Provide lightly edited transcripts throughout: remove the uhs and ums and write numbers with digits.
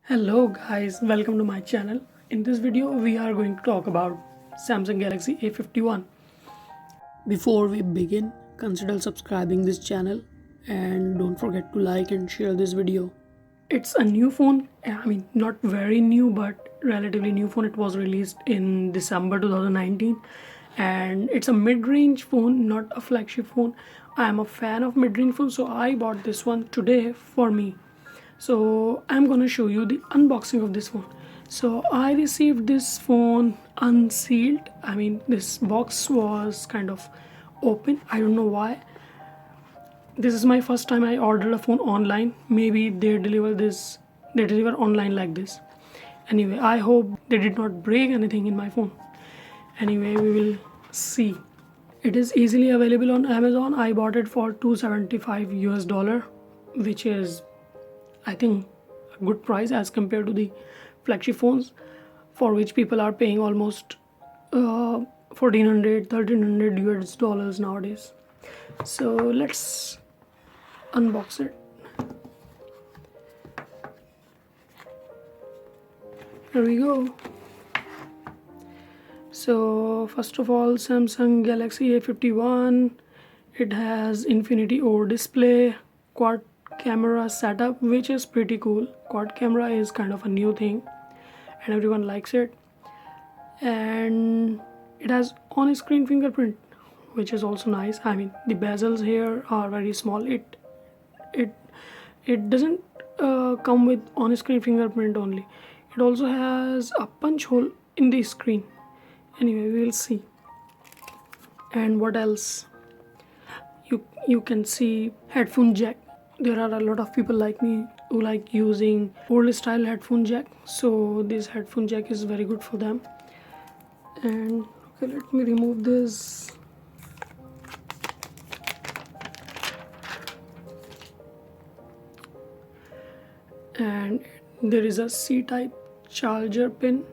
Hello guys, welcome to my channel. In this video we are going to talk about Samsung Galaxy A51. Before we begin, consider subscribing this channel and don't forget to like and share this video. It's a new phone, not very new but relatively new phone. It was released in December 2019 and it's a mid-range phone, not a flagship phone. I am a fan of mid-range phones, so I bought this one today for me. So I'm gonna show you the unboxing of this phone. So I received this phone unsealed. This box was kind of open. I don't know why. This is my first time I ordered a phone online. Maybe they deliver online like this. Anyway, I hope they did not break anything in my phone. Anyway, we will see. It is easily available on Amazon. I bought it for 275 US dollar, which is I think a good price as compared to the flagship phones, for which people are paying almost 1400 1300 US dollars nowadays. So let's unbox it. Here we go. So first of all, Samsung Galaxy A51. It has Infinity O display, quad camera setup, which is pretty cool. Quad camera is kind of a new thing and everyone likes it. And it has on-screen fingerprint, which is also nice. The bezels here are very small. It doesn't come with on-screen fingerprint only. It also has a punch hole in the screen. Anyway, we will see. And what else? You can see headphone jack. There are a lot of people like me who like using old style headphone jack, so this headphone jack is very good for them. And okay, let me remove this. And there is a C-type charger pin.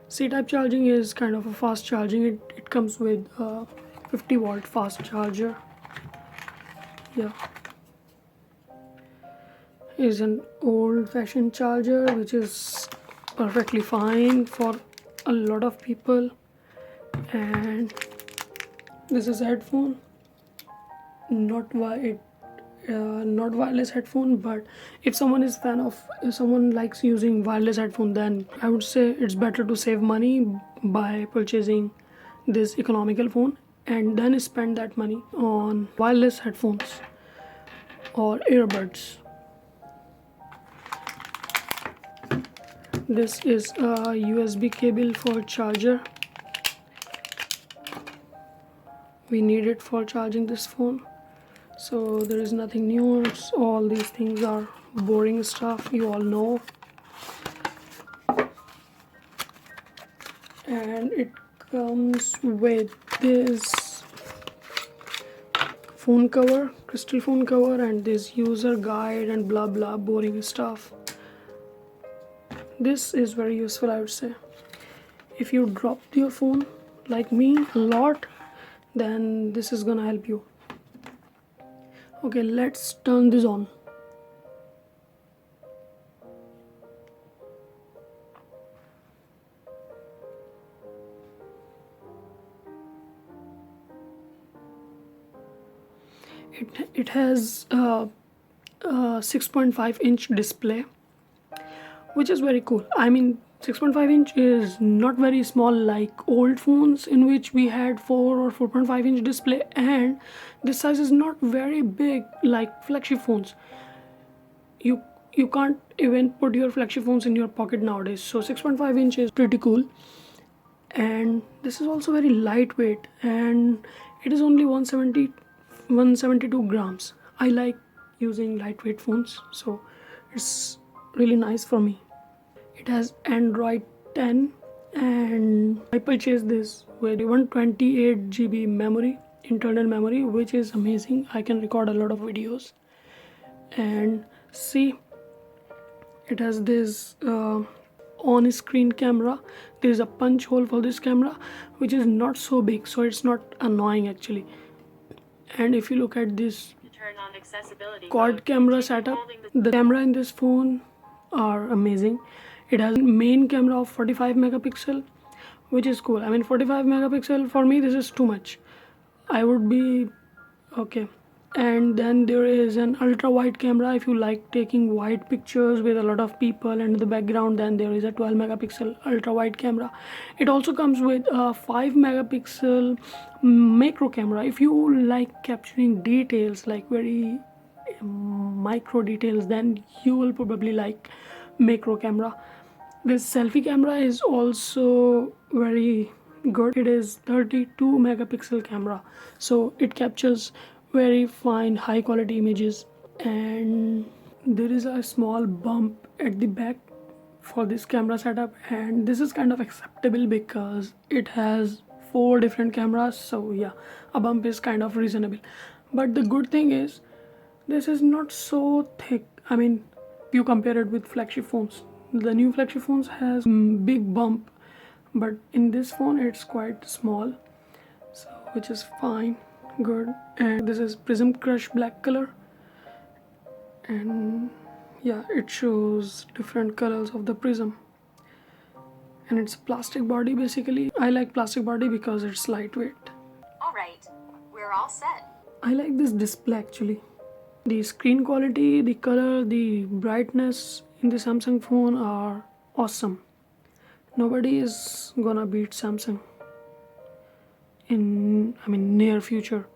C-type charging is kind of a fast charging. It comes with a 50-watt fast charger. Yeah, is an old-fashioned charger, which is perfectly fine for a lot of people. And this is a headphone, not wireless headphone, but if someone likes using wireless headphone, then I would say it's better to save money by purchasing this economical phone and then spend that money on wireless headphones or earbuds. This is a USB cable for charger. We need it for charging this phone. So there is nothing new. All these things are boring stuff, you all know. And it comes with this phone cover, crystal phone cover, and this user guide and blah blah boring stuff. This is very useful, I would say. If you dropped your phone like me a lot, then this is gonna help you. Okay, let's turn this on. It has a 6.5-inch display, which is very cool. 6.5-inch is not very small like old phones in which we had 4 or 4.5-inch display, and this size is not very big like flagship phones. You can't even put your flagship phones in your pocket nowadays, so 6.5-inch is pretty cool. And this is also very lightweight, and it is only 172 grams. I like using lightweight phones, so it's really nice for me. It has Android 10, and I purchased this with 128 GB memory, internal memory, which is amazing. I can record a lot of videos. And see, it has this on-screen camera. There is a punch hole for this camera, which is not so big, so it's not annoying actually. And if you look at this quad camera setup, the camera in this phone are amazing. It has main camera of 45 megapixel, which is cool. I mean, 45 megapixel for me, this is too much. I would be okay. And then there is an ultra wide camera. If you like taking wide pictures with a lot of people and in the background, then there is a 12 megapixel ultra wide camera. It also comes with a 5 megapixel macro camera. If you like capturing details, like very micro details, then you will probably like macro camera. This selfie camera is also very good. It is 32 megapixel camera, so it captures very fine high quality images. And there is a small bump at the back for this camera setup, and this is kind of acceptable because it has 4 different cameras, so yeah, a bump is kind of reasonable. But the good thing is this is not so thick. I mean, you compare it with flagship phones. The new flagship phones has big bump, but in this phone it's quite small, so which is fine, good. And this is Prism Crush black color, and yeah, it shows different colors of the prism. And it's plastic body basically. I like plastic body because it's lightweight. Alright, we're all set. I like this display actually. The screen quality, the color, the brightness in the Samsung phone are awesome. Nobody is gonna beat Samsung in near future.